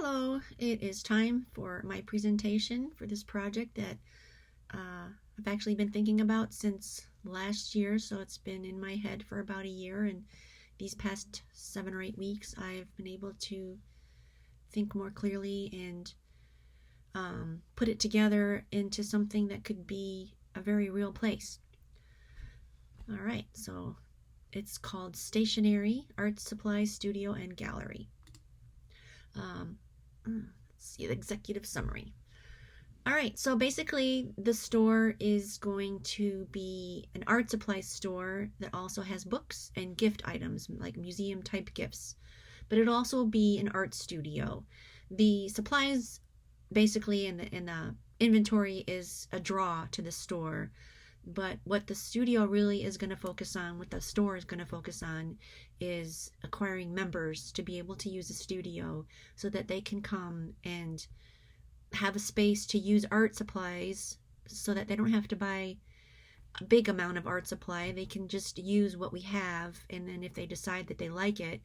Hello, it is time for my presentation for this project that I've actually been thinking about since last year, so it's been in my head for about a year, and these past 7 or 8 weeks I've been able to think more clearly and put it together into something that could be a very real place. Alright, so it's called Stationery, Art Supply Studio and Gallery. Let's see the executive summary. Alright, so basically the store is going to be an art supply store that also has books and gift items, like museum type gifts. But it'll also be an art studio. The supplies basically in the inventory is a draw to the store. But what the studio really is going to focus on, what the store is going to focus on, is acquiring members to be able to use the studio so that they can come and have a space to use art supplies so that they don't have to buy a big amount of art supply. They can just use what we have, and then if they decide that they like it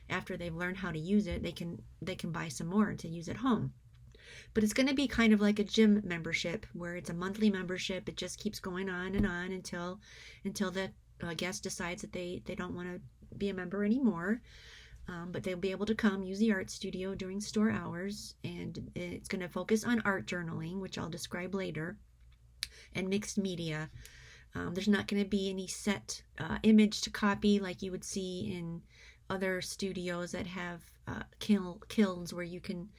after they've learned how to use it, they can buy some more to use at home. But it's going to be kind of like a gym membership where it's a monthly membership. It just keeps going on and on until the guest decides that they don't want to be a member anymore. But they'll be able to come use the art studio during store hours, and it's going to focus on art journaling, which I'll describe later, and mixed media. There's not going to be any set image to copy like you would see in other studios that have kilns where you can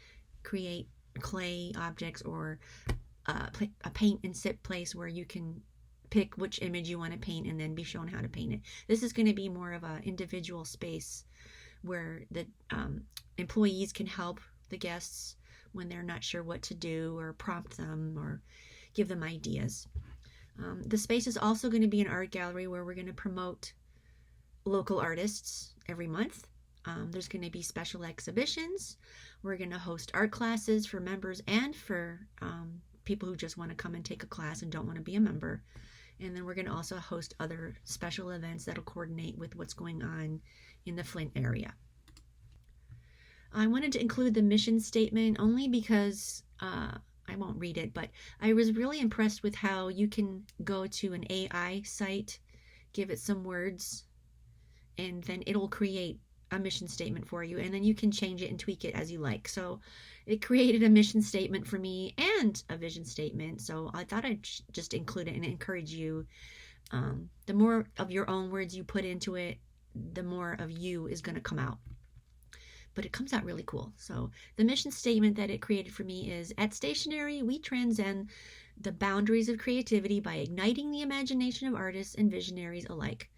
create clay objects, or a paint and sip place where you can pick which image you want to paint and then be shown how to paint it. This is going to be more of an individual space where the employees can help the guests when they're not sure what to do, or prompt them or give them ideas. The space is also going to be an art gallery where we're going to promote local artists every month. There's going to be special exhibitions. We're going to host art classes for members and for people who just want to come and take a class and don't want to be a member. And then we're going to also host other special events that'll coordinate with what's going on in the Flint area. I wanted to include the mission statement only because I won't read it, but I was really impressed with how you can go to an AI site, give it some words, and then it'll create a mission statement for you, and then you can change it and tweak it as you like. So it created a mission statement for me and a vision statement, so I thought I'd just include it and encourage you. The more of your own words you put into it, the more of you is going to come out. But it comes out really cool. So the mission statement that it created for me is: at Stationery, we transcend the boundaries of creativity by igniting the imagination of artists and visionaries alike.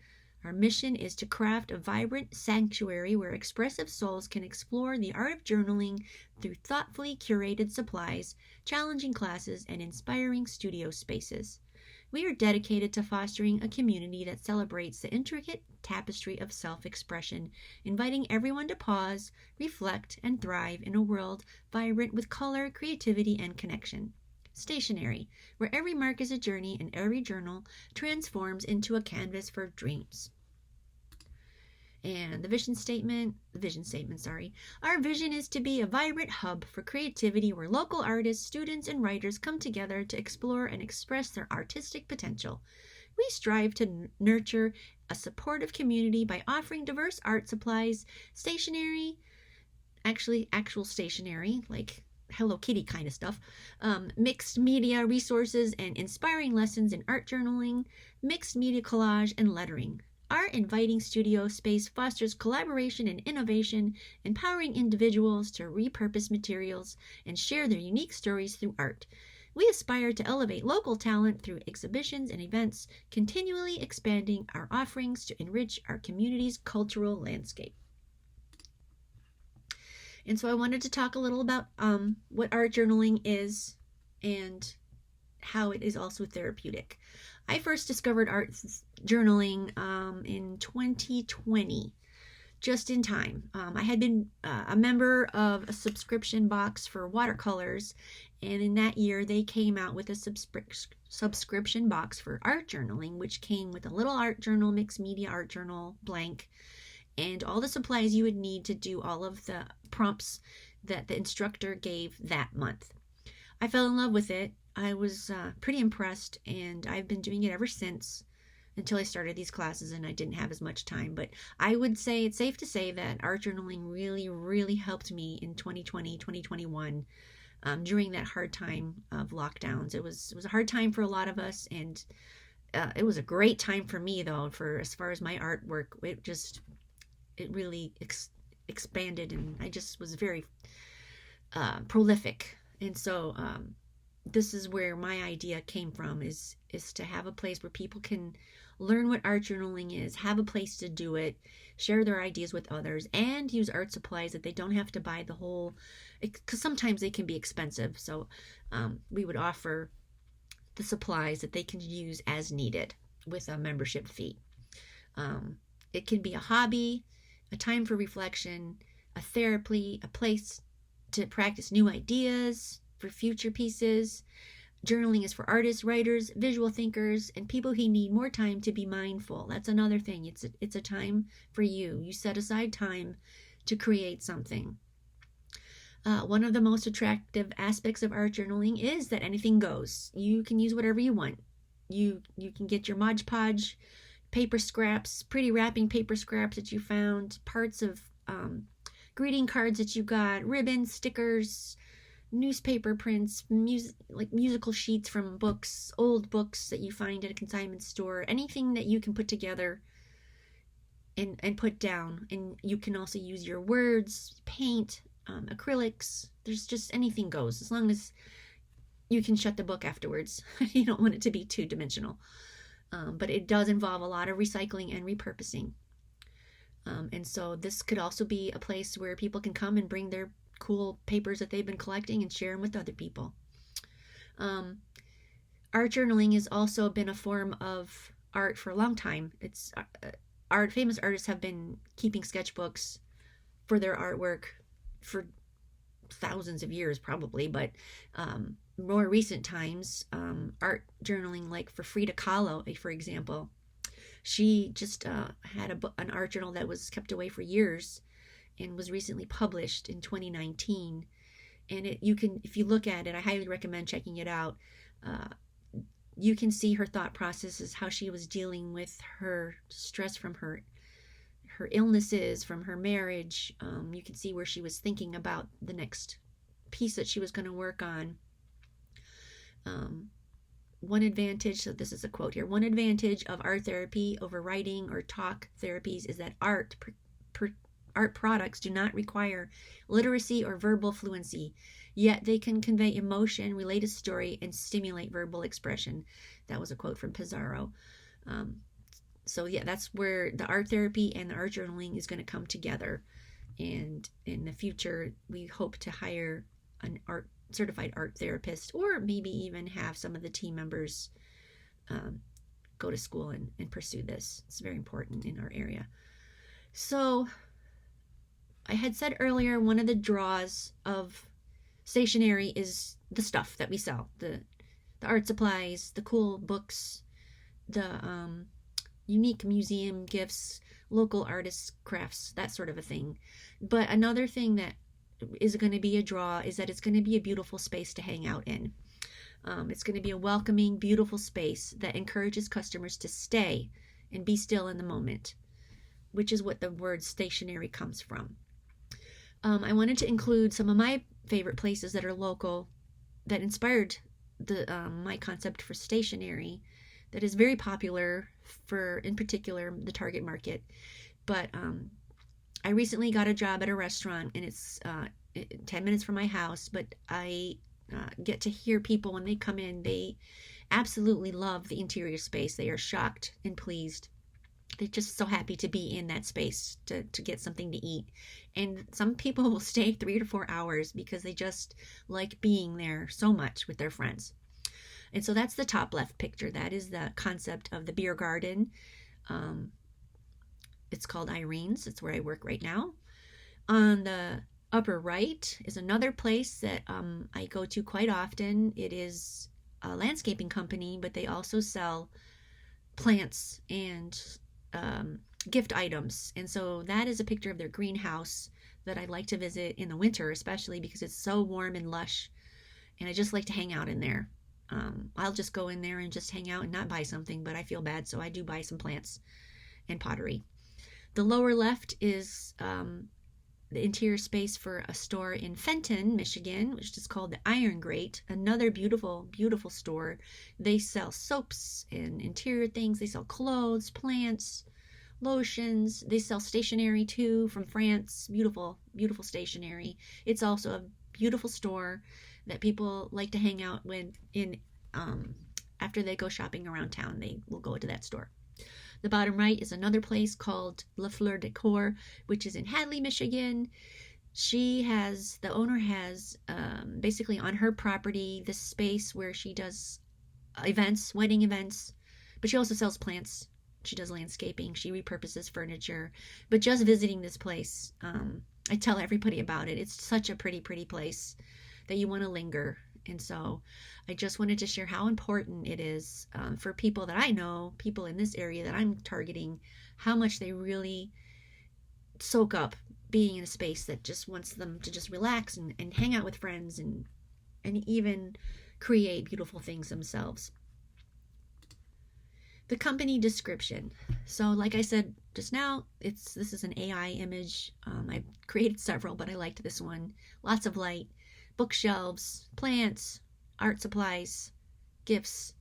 Our mission is to craft a vibrant sanctuary where expressive souls can explore the art of journaling through thoughtfully curated supplies, challenging classes, and inspiring studio spaces. We are dedicated to fostering a community that celebrates the intricate tapestry of self-expression, inviting everyone to pause, reflect, and thrive in a world vibrant with color, creativity, and connection. Stationery, where every mark is a journey and every journal transforms into a canvas for dreams. And the vision statement, our vision is to be a vibrant hub for creativity where local artists, students, and writers come together to explore and express their artistic potential. We strive to nurture a supportive community by offering diverse art supplies, stationery, actual stationery, like Hello Kitty kind of stuff, mixed media resources, and inspiring lessons in art journaling, mixed media collage, and lettering. Our inviting studio space fosters collaboration and innovation, empowering individuals to repurpose materials and share their unique stories through art. We aspire to elevate local talent through exhibitions and events, continually expanding our offerings to enrich our community's cultural landscape. And so I wanted to talk a little about what art journaling is and how it is also therapeutic. I first discovered art journaling in 2020, just in time. I had been a member of a subscription box for watercolors, and in that year they came out with a subscription box for art journaling, which came with a little art journal, mixed media art journal, blank, and all the supplies you would need to do all of the prompts that the instructor gave that month. I fell in love with it. I was pretty impressed, and I've been doing it ever since, until I started these classes and I didn't have as much time. But I would say it's safe to say that art journaling really, really helped me in 2020, 2021, during that hard time of lockdowns. It was a hard time for a lot of us, and it was a great time for me, though, for as far as my artwork. It really expanded, and I just was very prolific. And so this is where my idea came from, is to have a place where people can learn what art journaling is, have a place to do it, share their ideas with others, and use art supplies that they don't have to buy the whole, because sometimes they can be expensive. So we would offer the supplies that they can use as needed with a membership fee. It can be a hobby, a time for reflection, a therapy, a place to practice new ideas for future pieces. Journaling is for artists, writers, visual thinkers, and people who need more time to be mindful. That's another thing. It's a time for you. You set aside time to create something. One of the most attractive aspects of art journaling is that anything goes. You can use whatever you want. You can get your Mod Podge paper scraps, pretty wrapping paper scraps that you found, parts of greeting cards that you got, ribbons, stickers, newspaper prints, musical sheets from books, old books that you find at a consignment store, anything that you can put together and put down. And you can also use your words, paint, acrylics. There's just anything goes, as long as you can shut the book afterwards. You don't want it to be two-dimensional. But it does involve a lot of recycling and repurposing. And so this could also be a place where people can come and bring their cool papers that they've been collecting and share them with other people. Art journaling has also been a form of art for a long time. It's famous artists have been keeping sketchbooks for their artwork for thousands of years, probably, but more recent times, art journaling, like for Frida Kahlo, for example, she just had an art journal that was kept away for years and was recently published in 2019. And you can, if you look at it, I highly recommend checking it out. You can see her thought processes, how she was dealing with her stress from her illnesses, from her marriage. You can see where she was thinking about the next piece that she was going to work on. One advantage, so this is a quote here, one advantage of art therapy over writing or talk therapies is that art products do not require literacy or verbal fluency, yet they can convey emotion, relate a story, and stimulate verbal expression. That was a quote from Pizarro. So yeah, that's where the art therapy and the art journaling is going to come together. And in the future, we hope to hire an certified art therapist, or maybe even have some of the team members go to school and pursue this. It's very important in our area. So I had said earlier, one of the draws of stationery is the stuff that we sell, the art supplies, the cool books, the unique museum gifts, local artists' crafts, that sort of a thing. But another thing that is going to be a draw is that it's going to be a beautiful space to hang out in. It's going to be a welcoming, beautiful space that encourages customers to stay and be still in the moment, which is what the word stationery comes from. I wanted to include some of my favorite places that are local that inspired my concept for stationery that is very popular for, in particular, the target market. But I recently got a job at a restaurant, and it's 10 minutes from my house, but I get to hear people when they come in. They absolutely love the interior space. They are shocked and pleased. They're just so happy to be in that space to get something to eat. And some people will stay 3 to 4 hours because they just like being there so much with their friends. And so that's the top left picture. That is the concept of the beer garden. It's called Irene's. It's where I work right now. On the upper right is another place that I go to quite often. It is a landscaping company, but they also sell plants and gift items. And so that is a picture of their greenhouse that I'd like to visit in the winter, especially because it's so warm and lush. And I just like to hang out in there. I'll just go in there and just hang out and not buy something, but I feel bad, so I do buy some plants and pottery. The lower left is the interior space for a store in Fenton, Michigan, which is called the Iron Grate. Another beautiful, beautiful store. They sell soaps and interior things. They sell clothes, plants, lotions. They sell stationery too from France. Beautiful, beautiful stationery. It's also a beautiful store that people like to hang out when after they go shopping around town. They will go to that store. The bottom right is another place called La Fleur Decor, which is in Hadley, Michigan. The owner has basically on her property this space where she does events, wedding events, but she also sells plants. She does landscaping. She repurposes furniture. But just visiting this place, I tell everybody about it. It's such a pretty, pretty place that you want to linger. And so I just wanted to share how important it is for people that I know, people in this area that I'm targeting, how much they really soak up being in a space that just wants them to just relax and hang out with friends and even create beautiful things themselves. The company description. So like I said just now, this is an AI image. I've created several, but I liked this one. Lots of light. Bookshelves, plants, art supplies, gifts.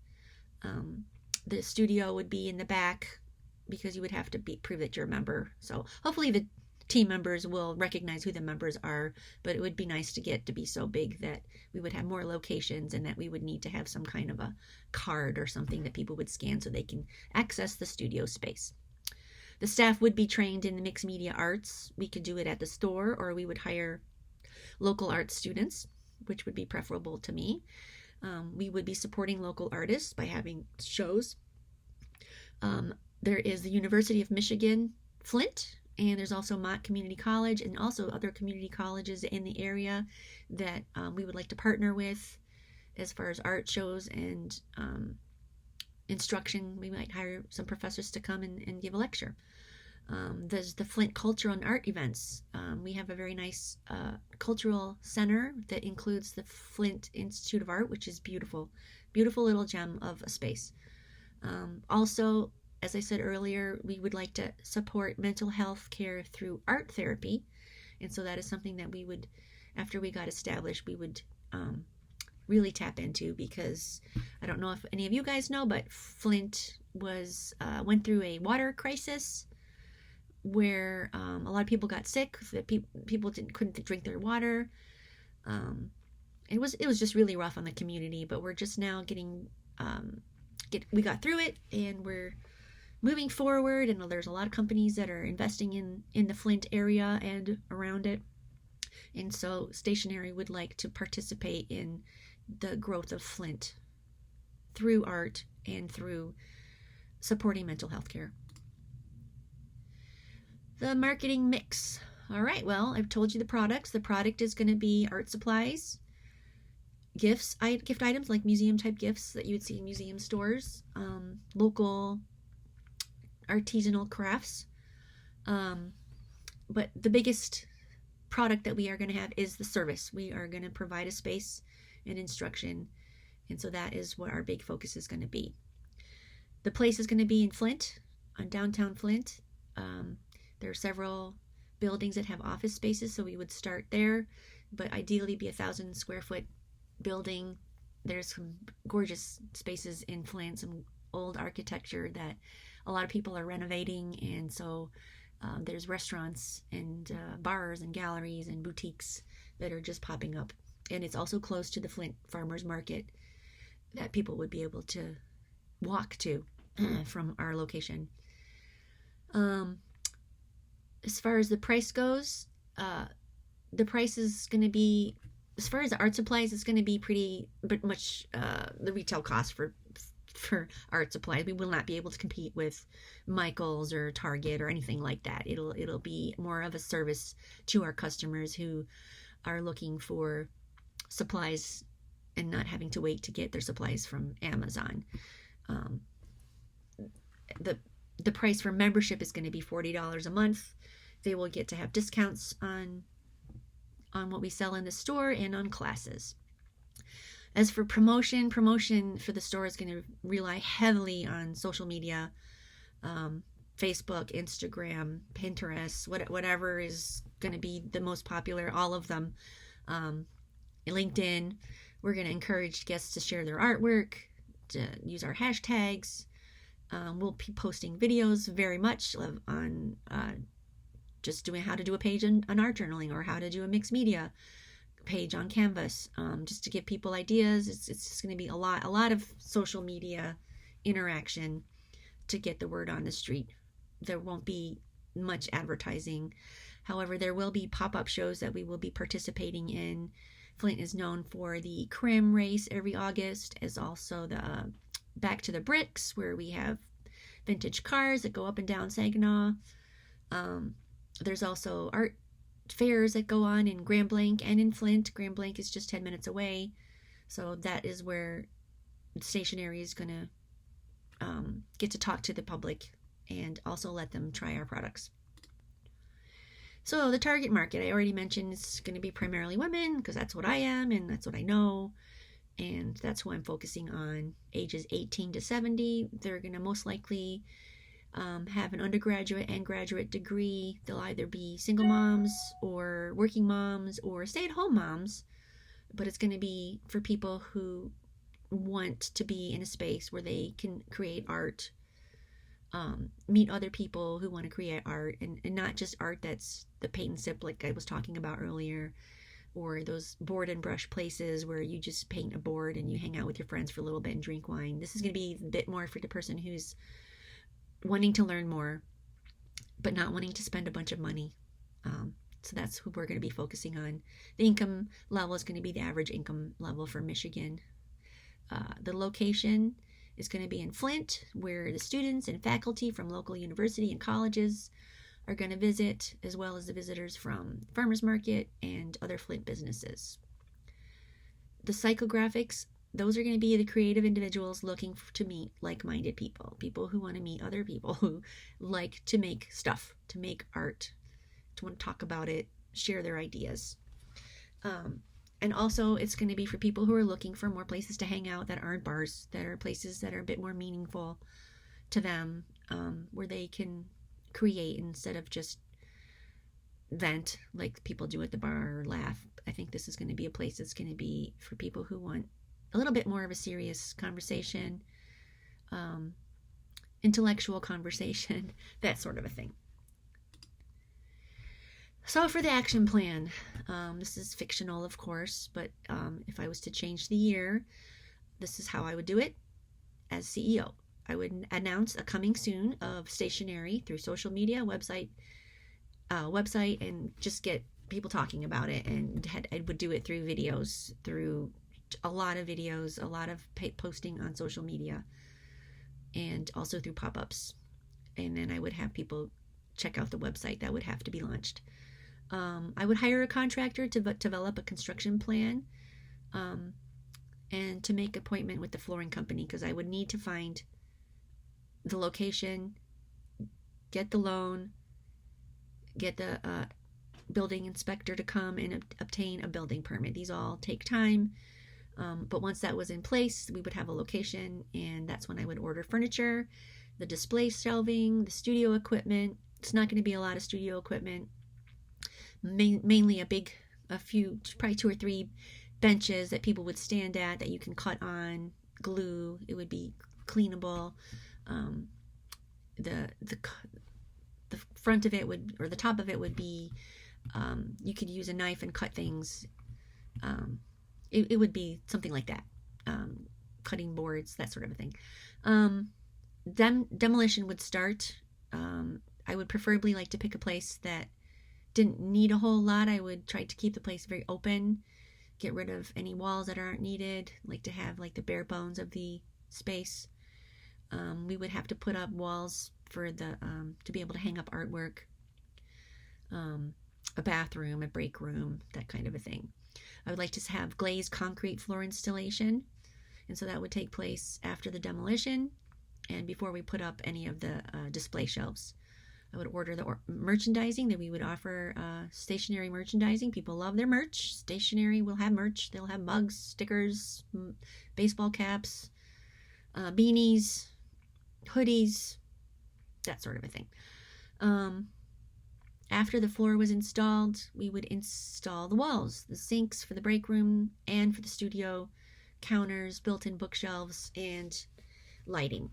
The studio would be in the back because you would have to prove that you're a member. So hopefully the team members will recognize who the members are, but it would be nice to get to be so big that we would have more locations and that we would need to have some kind of a card or something that people would scan so they can access the studio space. The staff would be trained in the mixed media arts. We could do it at the store, or we would hire local art students, which would be preferable to me. We would be supporting local artists by having shows. There is the University of Michigan, Flint, and there's also Mott Community College and also other community colleges in the area that we would like to partner with as far as art shows and instruction. We might hire some professors to come and give a lecture. There's the Flint Cultural and Art events. We have a very nice cultural center that includes the Flint Institute of Art, which is beautiful, beautiful little gem of a space. Also, as I said earlier, we would like to support mental health care through art therapy. And so that is something that we would, after we got established, we would really tap into, because I don't know if any of you guys know, but Flint went through a water crisis where a lot of people got sick. That people couldn't drink their water. It was just really rough on the community. But we're just now we got through it, and we're moving forward. And there's a lot of companies that are investing in the Flint area and around it. And so Stationery would like to participate in the growth of Flint through art and through supporting mental health care. The marketing mix. All right, well, I've told you the products. The product is going to be art supplies, gift items like museum type gifts that you would see in museum stores, local artisanal crafts. But the biggest product that we are going to have is the service. We are going to provide a space and instruction, and so that is what our big focus is going to be. The place is going to be in Flint, on downtown Flint. There are several buildings that have office spaces, so we would start there, but ideally be 1,000 square foot building. There's some gorgeous spaces in Flint, some old architecture that a lot of people are renovating, and so there's restaurants and bars and galleries and boutiques that are just popping up. And it's also close to the Flint Farmers Market that people would be able to walk to from our location. As far as the price goes, the price is going to be, as far as the art supplies, it's going to be pretty much the retail cost for art supplies. We will not be able to compete with Michael's or Target or anything like that. It'll be more of a service to our customers who are looking for supplies and not having to wait to get their supplies from Amazon. The price for membership is going to be $40 a month. They will get to have discounts on what we sell in the store and on classes. As for promotion for the store is going to rely heavily on social media, Facebook, Instagram, Pinterest, whatever is going to be the most popular, all of them. LinkedIn. We're going to encourage guests to share their artwork, to use our hashtags. We'll be posting videos very much on just doing how to do a page on art journaling, or how to do a mixed media page on Canvas, just to give people ideas. It's just going to be a lot of social media interaction to get the word on the street. There won't be much advertising. However, there will be pop-up shows that we will be participating in. Flint is known for the Crim race every August, as also the Back to the Bricks, where we have vintage cars that go up and down Saginaw. There's also art fairs that go on in Grand Blanc and in Flint. Grand Blanc is just 10 minutes away, so that is where Stationery is going to get to talk to the public and also let them try our products. So the target market, I already mentioned, is going to be primarily women, because that's what I am and that's what I know, and that's who I'm focusing on. Ages 18 to 70. They're going to most likely have an undergraduate and graduate degree. They'll either be single moms or working moms or stay-at-home moms, but it's going to be for people who want to be in a space where they can create art, meet other people who want to create art, and not just art that's the paint and sip like I was talking about earlier, or those board and brush places where you just paint a board and you hang out with your friends for a little bit and drink wine. This is going to be a bit more for the person who's wanting to learn more, but not wanting to spend a bunch of money. So that's who we're going to be focusing on. The income level is going to be the average income level for Michigan. The location is going to be in Flint, where the students and faculty from local university and colleges are going to visit, as well as the visitors from farmers market and other Flint businesses. The psychographics, those are going to be the creative individuals looking to meet like-minded people who want to meet other people who like to make stuff, to make art, to want to talk about it, share their ideas. And also it's going to be for people who are looking for more places to hang out that aren't bars, that are places that are a bit more meaningful to them, where they can create instead of just vent like people do at the bar or laugh. I think this is going to be a place that's going to be for people who want a little bit more of a serious conversation, intellectual conversation, that sort of a thing. So for the action plan, this is fictional, of course, but if I was to change the year, this is how I would do it as CEO. I would announce a coming soon of Stationery through social media, website, and just get people talking about it. And I would do it through videos, through a lot of videos, a lot of posting on social media, and also through pop-ups. And then I would have people check out the website that would have to be launched. I would hire a contractor to develop a construction plan, and to make appointment with the flooring company, because I would need to find the location, get the loan, get the building inspector to come and obtain a building permit. These all take time, but once that was in place, we would have a location, and that's when I would order furniture, the display shelving, the studio equipment. It's not going to be a lot of studio equipment, mainly a few, probably 2 or 3 benches that people would stand at that you can cut on, glue. It would be cleanable. The front of it would, or the top of it would be, you could use a knife and cut things. It would be something like that, cutting boards, that sort of a thing. Demolition would start. I would preferably like to pick a place that didn't need a whole lot. I would try to keep the place very open, get rid of any walls that aren't needed, like to have like the bare bones of the space. We would have to put up walls for the to be able to hang up artwork, a bathroom, a break room, that kind of a thing. I would like to have glazed concrete floor installation, and so that would take place after the demolition. and before we put up any of the display shelves. I would order the merchandising that we would offer, stationery merchandising. People love their merch. Stationery will have merch. They'll have mugs, stickers, baseball caps, beanies, hoodies, that sort of a thing. After the floor was installed, we would install the walls, the sinks for the break room and for the studio, counters, built-in bookshelves, and lighting.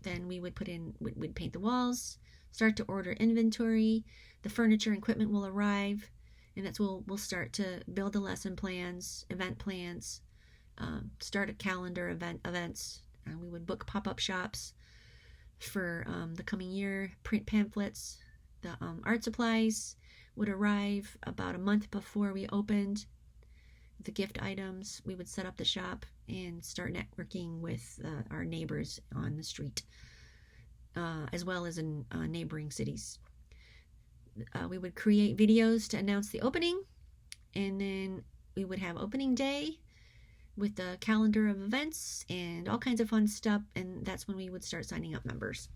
Then we would we'd paint the walls, start to order inventory. The furniture and equipment will arrive, and that's we'll start to build the lesson plans, event plans, start a calendar events. We would book pop-up shops for the coming year, print pamphlets. The art supplies would arrive about a month before we opened. The gift items, we would set up the shop and start networking with our neighbors on the street, as well as in neighboring cities. We would create videos to announce the opening, and then we would have opening day with the calendar of events and all kinds of fun stuff, and that's when we would start signing up members.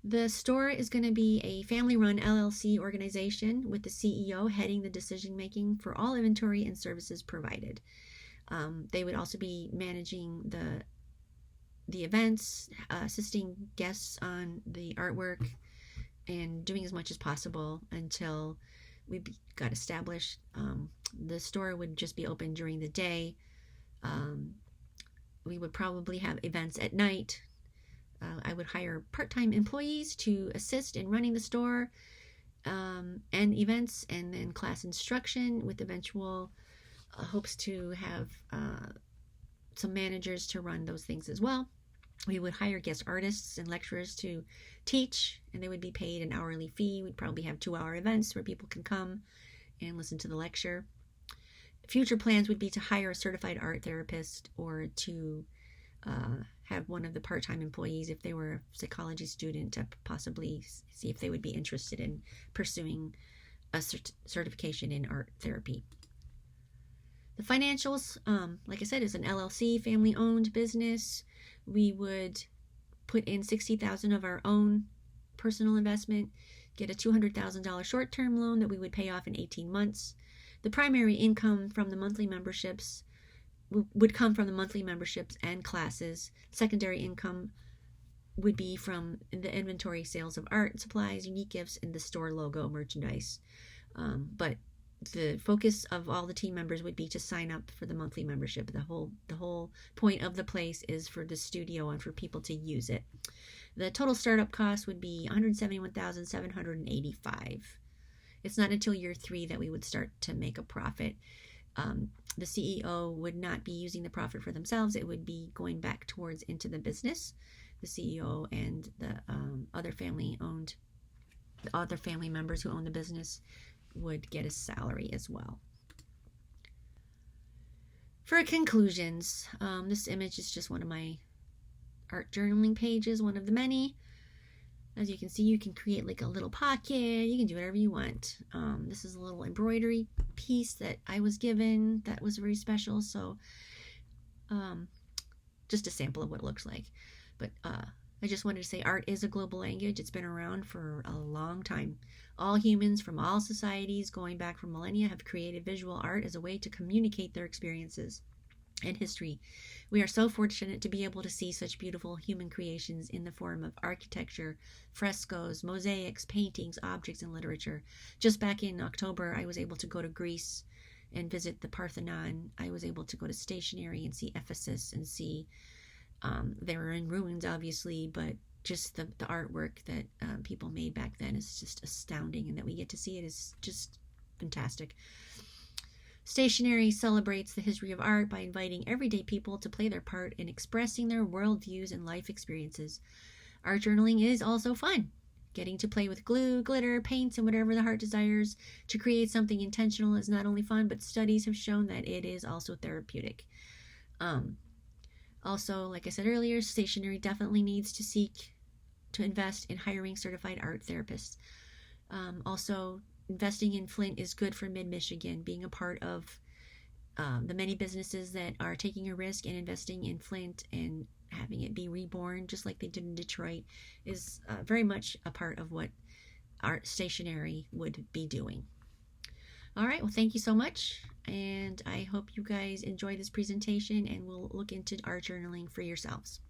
The store is going to be a family-run LLC organization with the CEO heading the decision-making for all inventory and services provided. They would also be managing the events, assisting guests on the artwork, and doing as much as possible until we got established. The store would just be open during the day. We would probably have events at night. I would hire part-time employees to assist in running the store and events, and then class instruction with eventual hopes to have some managers to run those things as well. We would hire guest artists and lecturers to teach, and they would be paid an hourly fee. We'd probably have 2-hour events where people can come and listen to the lecture. Future plans would be to hire a certified art therapist, or to have one of the part-time employees, if they were a psychology student, to possibly see if they would be interested in pursuing a certification in art therapy. The financials, like I said, is an LLC, family-owned business. We would put in $60,000 of our own personal investment, get a $200,000 short-term loan that we would pay off in 18 months. The primary income from the monthly memberships would come from the monthly memberships and classes. Secondary income would be from the inventory sales of art supplies, unique gifts, and the store logo merchandise. But the focus of all the team members would be to sign up for the monthly membership. The whole point of the place is for the studio and for people to use it. The total startup cost would be $171,785. It's not until year 3 that we would start to make a profit. The CEO would not be using the profit for themselves. It would be going back towards into the business. The CEO and the other family members who own the business would get a salary as well. For conclusions, this image is just one of my art journaling pages, one of the many. As you can see, you can create like a little pocket. You can do whatever you want. This is a little embroidery piece that I was given that was very special. So just a sample of what it looks like. But I just wanted to say art is a global language. It's been around for a long time. All humans from all societies going back for millennia have created visual art as a way to communicate their experiences and history. We are so fortunate to be able to see such beautiful human creations in the form of architecture, frescoes, mosaics, paintings, objects, and literature. Just back in October, I was able to go to Greece and visit the Parthenon. I was able to go to stationery and see Ephesus and see, they were in ruins obviously, but just the artwork that people made back then is just astounding, and that we get to see it is just fantastic. Stationery celebrates the history of art by inviting everyday people to play their part in expressing their worldviews and life experiences. Art journaling is also fun. Getting to play with glue, glitter, paints, and whatever the heart desires to create something intentional is not only fun, but studies have shown that it is also therapeutic. Also, like I said earlier, stationery definitely needs to invest in hiring certified art therapists. Also, investing in Flint is good for Mid-Michigan. Being a part of the many businesses that are taking a risk and investing in Flint and having it be reborn, just like they did in Detroit, is very much a part of what art stationery would be doing. All right, well, thank you so much, and I hope you guys enjoy this presentation and will look into art journaling for yourselves.